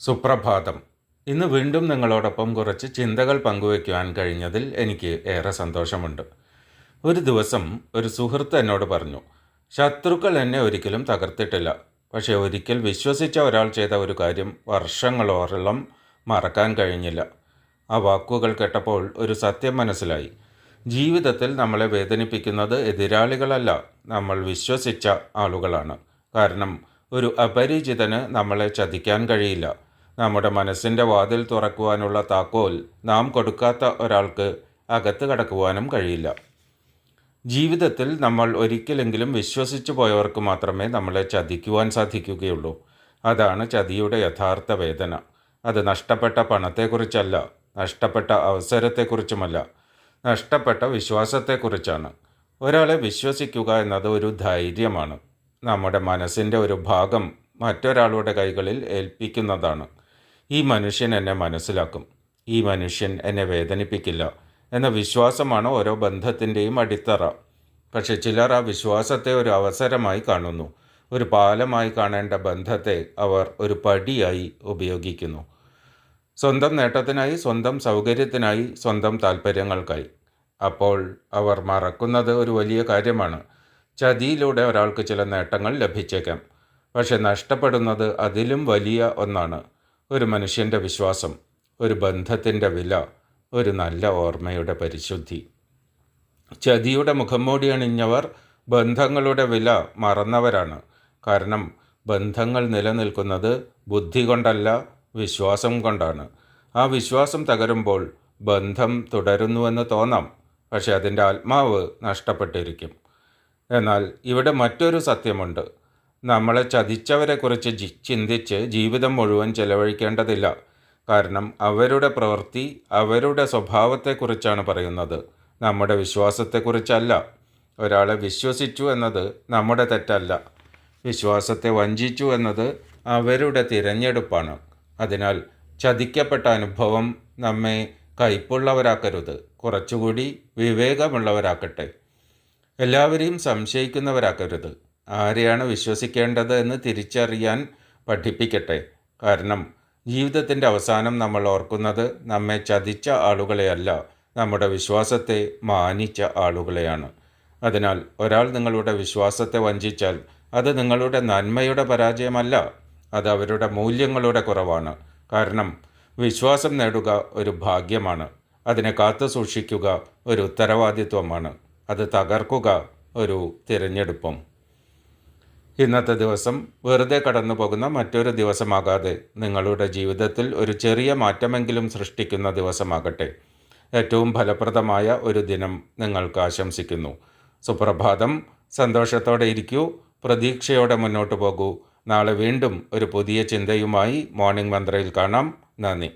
സുപ്രഭാതം. ഇന്ന് വീണ്ടും നിങ്ങളോടൊപ്പം കുറച്ച് ചിന്തകൾ പങ്കുവയ്ക്കുവാൻ കഴിഞ്ഞതിൽ എനിക്ക് ഏറെ സന്തോഷമുണ്ട്. ഒരു ദിവസം ഒരു സുഹൃത്ത് എന്നോട് പറഞ്ഞു, ശത്രുക്കൾ എന്നെ ഒരിക്കലും തകർത്തിട്ടില്ല, പക്ഷേ ഒരിക്കൽ വിശ്വസിച്ച ഒരാൾ ചെയ്ത ഒരു കാര്യം വർഷങ്ങളോളം മറക്കാൻ കഴിഞ്ഞില്ല. ആ വാക്കുകൾ കേട്ടപ്പോൾ ഒരു സത്യം മനസ്സിലായി. ജീവിതത്തിൽ നമ്മളെ വേദനിപ്പിക്കുന്നത് എതിരാളികളല്ല, നമ്മൾ വിശ്വസിച്ച ആളുകളാണ്. കാരണം ഒരു അപരിചിതന് നമ്മളെ ചതിക്കാൻ കഴിയില്ല. നമ്മുടെ മനസ്സിൻ്റെ വാതിൽ തുറക്കുവാനുള്ള താക്കോൽ നാം കൊടുക്കാത്ത ഒരാൾക്ക് അകത്ത് കടക്കുവാനും കഴിയില്ല. ജീവിതത്തിൽ നമ്മൾ ഒരിക്കലെങ്കിലും വിശ്വസിച്ചു പോയവർക്ക് മാത്രമേ നമ്മളെ ചതിക്കുവാൻ സാധിക്കുകയുള്ളൂ. അതാണ് ചതിയുടെ യഥാർത്ഥ വേദന. അത് നഷ്ടപ്പെട്ട പണത്തെക്കുറിച്ചല്ല, നഷ്ടപ്പെട്ട അവസരത്തെക്കുറിച്ചുമല്ല, നഷ്ടപ്പെട്ട വിശ്വാസത്തെക്കുറിച്ചാണ്. ഒരാളെ വിശ്വസിക്കുക എന്നത് ഒരു ധൈര്യമാണ്. നമ്മുടെ മനസ്സിൻ്റെ ഒരു ഭാഗം മറ്റൊരാളുടെ കൈകളിൽ ഏൽപ്പിക്കുന്നതാണ്. ഈ മനുഷ്യൻ എന്നെ മനസ്സിലാക്കും, ഈ മനുഷ്യൻ എന്നെ വേദനിപ്പിക്കില്ല എന്ന വിശ്വാസമാണ് ഓരോ ബന്ധത്തിൻ്റെയും അടിത്തറ. പക്ഷെ ചിലർ ആ വിശ്വാസത്തെ ഒരു അവസരമായി കാണുന്നു. ഒരു പാലമായി കാണേണ്ട ബന്ധത്തെ അവർ ഒരു പടിയായി ഉപയോഗിക്കുന്നു. സ്വന്തം നേട്ടത്തിനായി, സ്വന്തം സൗകര്യത്തിനായി, സ്വന്തം താല്പര്യങ്ങൾക്കായി. അപ്പോൾ അവർ മറക്കുന്നത് ഒരു വലിയ കാര്യമാണ്. ചതിയിലൂടെ ഒരാൾക്ക് ചില നേട്ടങ്ങൾ ലഭിച്ചേക്കാം, പക്ഷെ നഷ്ടപ്പെടുന്നത് അതിലും വലിയ ഒന്നാണ്. ഒരു മനുഷ്യൻ്റെ വിശ്വാസം, ഒരു ബന്ധത്തിൻ്റെ വില, ഒരു നല്ല ഓർമ്മയുടെ പരിശുദ്ധി. ചതിയുടെ മുഖംമൂടി അണിഞ്ഞവർ ബന്ധങ്ങളുടെ വില മറന്നവരാണ്. കാരണം ബന്ധങ്ങൾ നിലനിൽക്കുന്നത് ബുദ്ധി കൊണ്ടല്ല, വിശ്വാസം കൊണ്ടാണ്. ആ വിശ്വാസം തകരുമ്പോൾ ബന്ധം തുടരുന്നുവെന്ന് തോന്നാം, പക്ഷെ അതിൻ്റെ ആത്മാവ് നഷ്ടപ്പെട്ടിരിക്കും. എന്നാൽ ഇവിടെ മറ്റൊരു സത്യമുണ്ട്. നമ്മളെ ചതിച്ചവരെക്കുറിച്ച് ചിന്തിച്ച് ജീവിതം മുഴുവൻ ചെലവഴിക്കേണ്ടതില്ല. കാരണം അവരുടെ പ്രവൃത്തി, അവരുടെ സ്വഭാവത്തെക്കുറിച്ചാണ് പറയുന്നത്, നമ്മുടെ വിശ്വാസത്തെക്കുറിച്ചല്ല. ഒരാളെ വിശ്വസിച്ചു എന്നത് നമ്മുടെ തെറ്റല്ല. വിശ്വാസത്തെ വഞ്ചിച്ചു എന്നത് അവരുടെ തിരഞ്ഞെടുപ്പാണ്. അതിനാൽ ചതിക്കപ്പെട്ട അനുഭവം നമ്മെ കയ്പുള്ളവരാക്കരുത്, കുറച്ചുകൂടി വിവേകമുള്ളവരാക്കട്ടെ. എല്ലാവരെയും സംശയിക്കുന്നവരാക്കരുത്. ആരെയാണ് വിശ്വസിക്കേണ്ടത് എന്ന് തിരിച്ചറിയാൻ പഠിപ്പിക്കട്ടെ. കാരണം ജീവിതത്തിൻ്റെ അവസാനം നമ്മൾ ഓർക്കുന്നത് നമ്മെ ചതിച്ച ആളുകളെയല്ല, നമ്മുടെ വിശ്വാസത്തെ മാനിച്ച ആളുകളെയാണ്. അതിനാൽ ഒരാൾ നിങ്ങളുടെ വിശ്വാസത്തെ വഞ്ചിച്ചാൽ അത് നിങ്ങളുടെ നന്മയുടെ പരാജയമല്ല, അത് അവരുടെ മൂല്യങ്ങളുടെ കുറവാണ്. കാരണം വിശ്വാസം നേടുക ഒരു ഭാഗ്യമാണ്, അതിനെ കാത്തു സൂക്ഷിക്കുക ഒരു ഉത്തരവാദിത്വമാണ്, അത് തകർക്കുക ഒരു തിരഞ്ഞെടുപ്പും. ഇന്നത്തെ ദിവസം വെറുതെ കടന്നു പോകുന്ന മറ്റൊരു ദിവസമാകാതെ നിങ്ങളുടെ ജീവിതത്തിൽ ഒരു ചെറിയ മാറ്റമെങ്കിലും സൃഷ്ടിക്കുന്ന ദിവസമാകട്ടെ. ഏറ്റവും ഫലപ്രദമായ ഒരു ദിനം നിങ്ങൾക്ക് ആശംസിക്കുന്നു. സുപ്രഭാതം. സന്തോഷത്തോടെ ഇരിക്കൂ, പ്രതീക്ഷയോടെ മുന്നോട്ട് പോകൂ. നാളെ വീണ്ടും ഒരു പുതിയ ചിന്തയുമായി മോർണിംഗ് മന്ത്രയിൽ കാണാം. നന്ദി.